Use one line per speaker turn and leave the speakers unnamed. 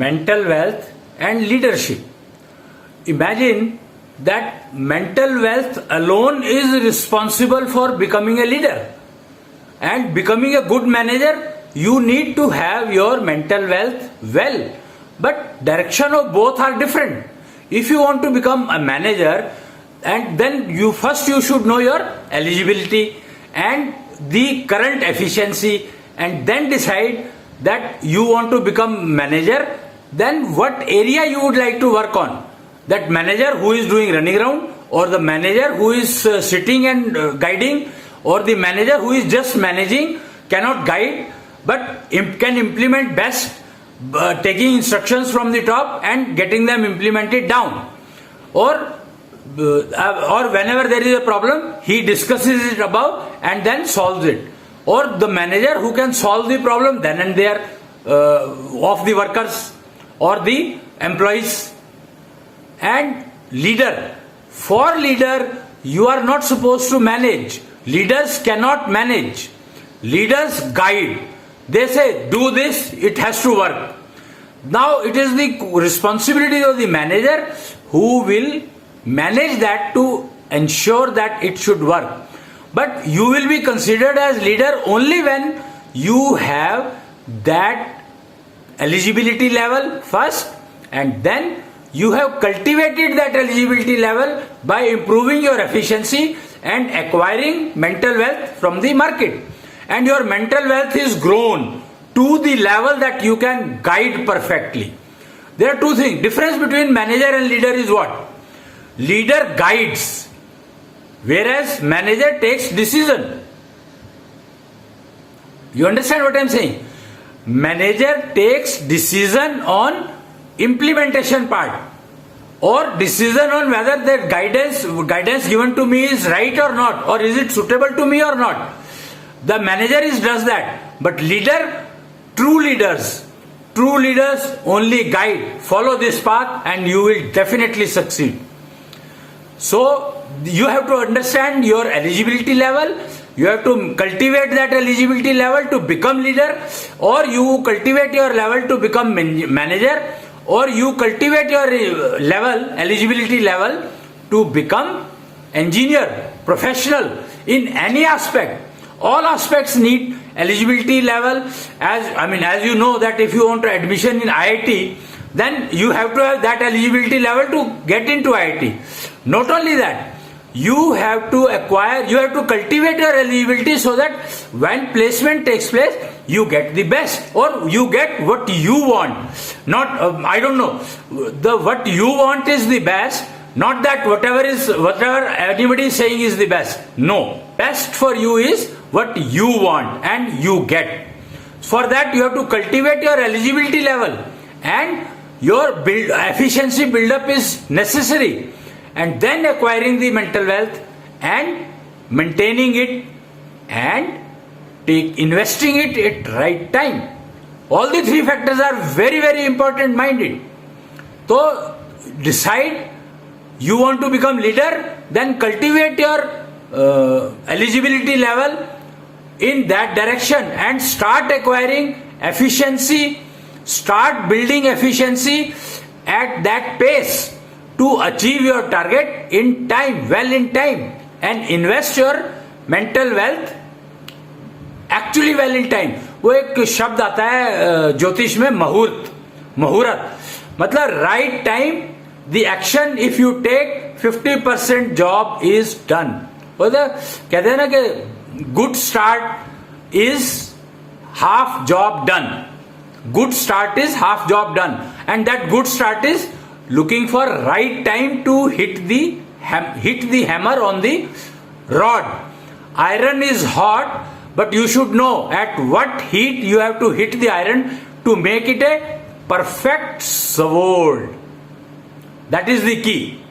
mental wealth and leadership. Imagine that mental wealth alone is responsible for becoming a leader. And becoming a good manager, you need to have your mental wealth well. But direction of both are different. If you want to become a manager, and then you should know your eligibility and the current efficiency, and then decide that you want to become manager, then what area you would like to work on. That manager who is doing running around, or the manager who is sitting and guiding, or the manager who is just managing, cannot guide but can implement best, taking instructions from the top and getting them implemented down. Or whenever there is a problem, he discusses it above and then solves it. Or the manager who can solve the problem then and there of the workers or the employees. And leader. For leader, you are not supposed to manage. Leaders cannot manage. Leaders guide. They say, do this, it has to work. Now it is the responsibility of the manager who will manage that to ensure that it should work. But you will be considered as leader only when you have that eligibility level first, and then you have cultivated that eligibility level by improving your efficiency and acquiring mental wealth from the market. And your mental wealth is grown to the level that you can guide perfectly. There are two things. Difference between manager and leader is what? Leader guides, whereas manager takes decision. You understand what I am saying? Manager takes decision on implementation part, or decision on whether the guidance given to me is right or not, or is it suitable to me or not. The manager does that. But leader, true leaders only guide, follow this path and you will definitely succeed. So you have to understand your eligibility level. You have to cultivate that eligibility level to become leader, or you cultivate your level to become manager, or you cultivate your eligibility level to become engineer, professional in any aspect. All aspects need eligibility level. As you know that if you want to admission in IIT, then you have to have that eligibility level to get into IIT. Not only that, you have to cultivate your eligibility so that when placement takes place, you get the best, or you get what you want. Not, what you want is the best, not that whatever anybody is saying is the best. No, best for you is what you want and you get. For that you have to cultivate your eligibility level, and your efficiency build-up is necessary. And then acquiring the mental wealth and maintaining it and investing it at right time. All the three factors are very, very important minded. So decide you want to become leader, then cultivate your eligibility level in that direction and start acquiring efficiency, start building efficiency at that pace to achieve your target in time, and invest your mental wealth actually well in time. वो एक शब्द आता है ज्योतिष में, मुहूर्त, मतलब right time, the action if you take 50% job is done. कहते हैं ना कि good start is half job done. Good start is half job done, and that good start is looking for right time to hit the hammer on the rod. Iron is hot, but you should know at what heat you have to hit the iron to make it a perfect sword. That is the key.